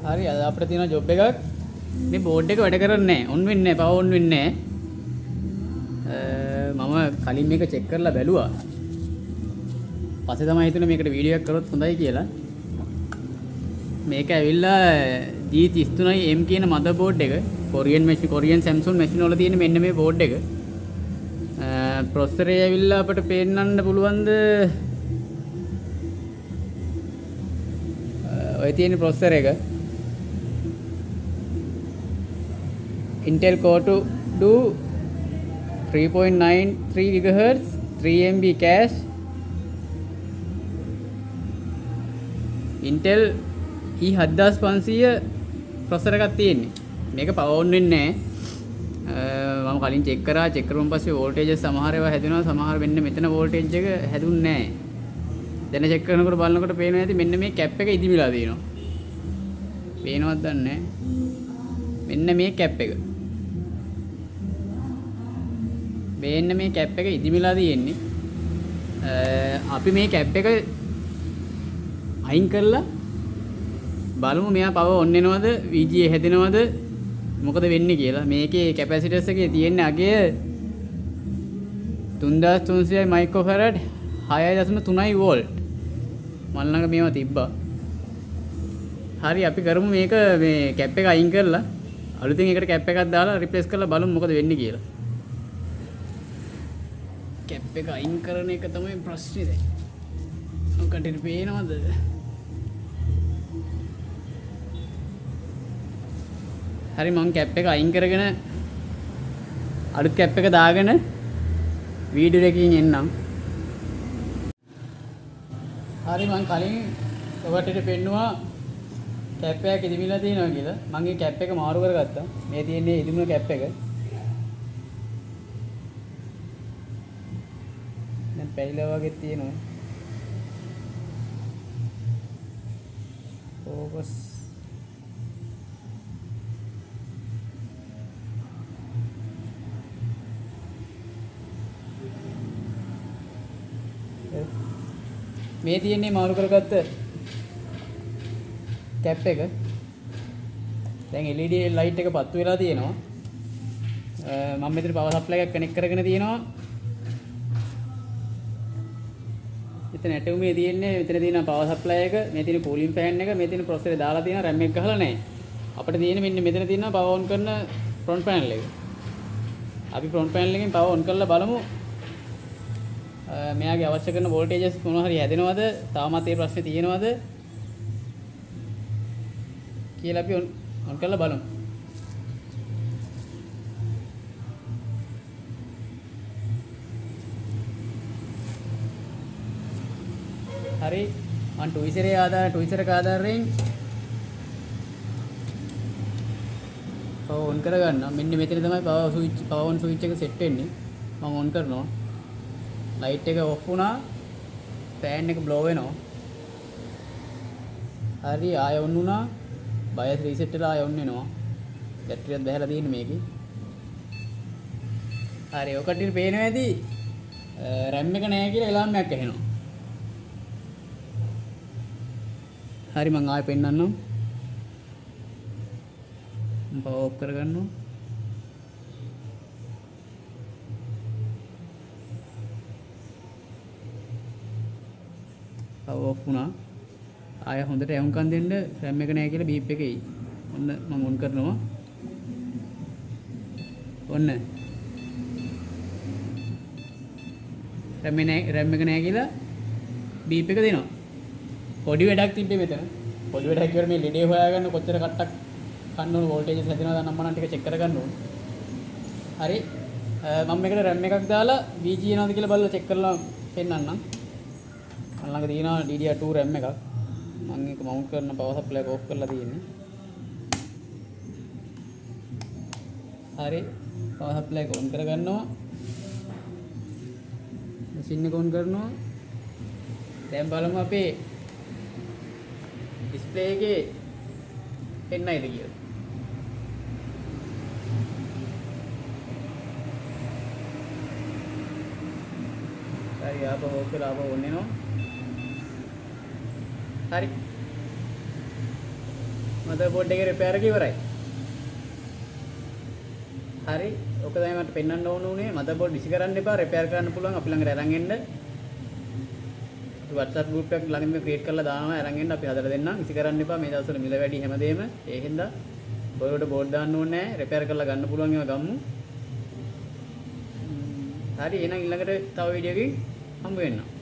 හරි අද අපිට තියෙන ජොබ් එකක් මේ බෝඩ් එක වැඩ කරන්නේ නැහැ. ඔන් වෙන්නේ නැහැ. පවර් ඔන් වෙන්නේ නැහැ. මම කලින් මේක චෙක් කරලා බැලුවා. පස්සේ තමයි හිතුනේ මේකට වීඩියෝ එකක් කරොත් හොඳයි කියලා. මේක ඇවිල්ලා G33M කියන motherboard එක. කොරියන් Samsung machine වල තියෙන මෙන්න මේ board එක. processor එක ඇවිල්ලා අපිට පේන්නන්න පුළුවන්ද? ඔය තියෙන processor එක Intel Core 2 3.93 GHz 3 MB cache Intel E7500 processor එකක් තියෙන්නේ. මේක power on වෙන්නේ නැහැ. මම කලින් check කරා. check කරුවන් පස්සේ voltage සමහර ඒවා හැදුනා. සමහර වෙන්න මෙතන voltage එක හැදුන්නේ නැහැ. දැන් check කරනකොට බලනකොට පේනවා ඇති මෙන්න මේ cap එක ඉදිමිලා තියෙනවා. පේනවද දන්නේ නැහැ. මෙන්න මේ cap එක. මෙන්න මේ cap එක ඉදිමිලා තියෙන්නේ. අපි මේ cap එක අයින් කරලා බලමු මෙයා පව ඔන් වෙනවද VGA හැදෙනවද මොකද වෙන්නේ කියලා. මේකේ කැපැසිටර්ස් එකේ තියෙන අගය 3300 මයික්‍රෝෆැරඩ් 6.3 වෝල්ට්. මල් ළඟ මේවා තිබ්බා. හරි අපි කරමු මේක මේ කැප් එක අයින් කරලා අලුතෙන් එකට කැප් එකක් දාලා රිප්ලේස් කරලා බලමු මොකද වෙන්නේ කියලා. කැප් එක අයින් කරන එක තමයි ප්‍රශ්නේ දැන්. ඔකට පේනවද? හරි මම කැප් එක අයින් කරගෙන අලුත් කැප් එක දාගෙන වීඩියෝ එකකින් එන්නම්. හරි මම කලින් ඔබට පෙන්නුවා කැප් එකක් ඉදිමිලා තියෙනවා කියලා. මම මේ කැප් එක මාරු කරගත්තා. මේ තියෙන්නේ ඉදිමුණ කැප් එක. දැන් පැහිලා වගේ තියෙනවා. ෆෝකස් මේ තියෙන්නේ මාරු කරගත්ත කැප් එක. දැන් LED ලයිට් එක පත්තු වෙලා තියෙනවා. මම මෙතන පවර් සප්ලයි එකක් කනෙක්ට් කරගෙන තියෙනවා. මෙතන ඇටුමේ තියෙන්නේ මෙතන තියෙන පවර් සප්ලයි එක, මේ තියෙන කූලින් ෆෑන් එක, මේ තියෙන ප්‍රොසෙසර් දාලා තියෙන RAM එක ගහලා නැහැ. අපිට තියෙන්නේ මෙන්න මෙතන තියෙන පවර් ඔන් කරන ෆ්‍රන්ට් පැනල් එක. අපි ෆ්‍රන්ට් පැනල් එකෙන් පවර් ඔන් කරලා බලමු. මෙයාගේ අවශ්‍ය කරන වෝල්ටේජස් මොනවා හරි හැදෙනවද? තාමත් ඒ ප්‍රශ්නේ තියෙනවද? කියලා අපි ඔන් කරලා බලමු. හරි මම ට්විසර් එක ආධාරයෙන් පවර් ඔන් කරගන්න. මෙන්න මෙතන තමයි පවර් ඔන් ස්විච් එක සෙට් වෙන්නේ. මම ඔන් කරනවා. ලයිට් එක ඔෆ් වුණා. ෆෑන් එක බ්ලෝ වෙනවා. හරි ආය ඔන් වුණා. බයස් රීසෙට් වෙලා ආය ඔන් වෙනවා. බැටරියක් බහලා තියෙන්නේ මේකේ. හරි ඔකට පේනවා ඇති RAM එක නැහැ කියලා එලාම් එකක් ඇහෙනවා. හරි මම ආයෙ පෙන්නන්නම්. මම පවර් ඔෆ් කරගන්නවා. පවර් ඔෆ් වුණා. ආයෙ හොඳට එවුම්කන් දෙන්න RAM එක නැහැ කියලා බීප් එක එයි. ඔන්න මම ඔන් කරනවා. ඔන්න RAM එක නැහැ කියලා බීප් එක දෙනවා. පොඩි වැඩක් තිබ්බේ මෙතන. පොඩි වැඩක් කියලා මේ ලෙඩේ හොයාගන්න කොච්චර කට්ටක් කන්න ඕන වෝල්ටේජස් හැදෙනවද නම් මම ටික චෙක් කරගන්න ඕන. හරි මම මේකට RAM එකක් දාලා VGA එනවද කියලා බලලා චෙක් කරලා පෙන්නන්නම්. මම ළඟ තියෙනවා DDR2 RAM එකක්. මම ඒක මවුන්ට් කරන පවර් සප්ලයි එක ඕෆ් කරලා තියෙන්නේ. හරි පවර් සප්ලයි එක ඔන් කරගන්නවා. මැෂින් එක ඔන් කරනවා. දැන් බලමු අපේ ඩිස්ප්ලේ එකේ එන්නයිද කියලා. හරි ආපහු ඕක කරලා ආපහු ඔන් වෙනවා. හරි මදර්බෝඩ් එකේ රිපෙයාර් එක ඉවරයි. හරි. ඔක තමයි මට පෙන්වන්න ඕන උනේ. මදර්බෝඩ් විසි කරන්න එපා. රිපෙයාර් කරන්න පුළුවන්. අපි ළඟට අරන් එන්න. අපි WhatsApp group එකක් ළඟින්ම ක්‍රියේට් කරලා දානවා. අරන් එන්න අපි හදලා දෙන්නම්. විසි කරන්න එපා. මේ දවස්වල මිල වැඩි හැමදේම. ඒකෙන්ද බෝඩ් බෝඩ් දාන්න ඕනේ නැහැ. රිපෙයාර් කරලා ගන්න පුළුවන් ඒවා ගමු. හරි. එහෙනම් ඊළඟට තව වීඩියෝ එකකින් හම්බ වෙන්නම්.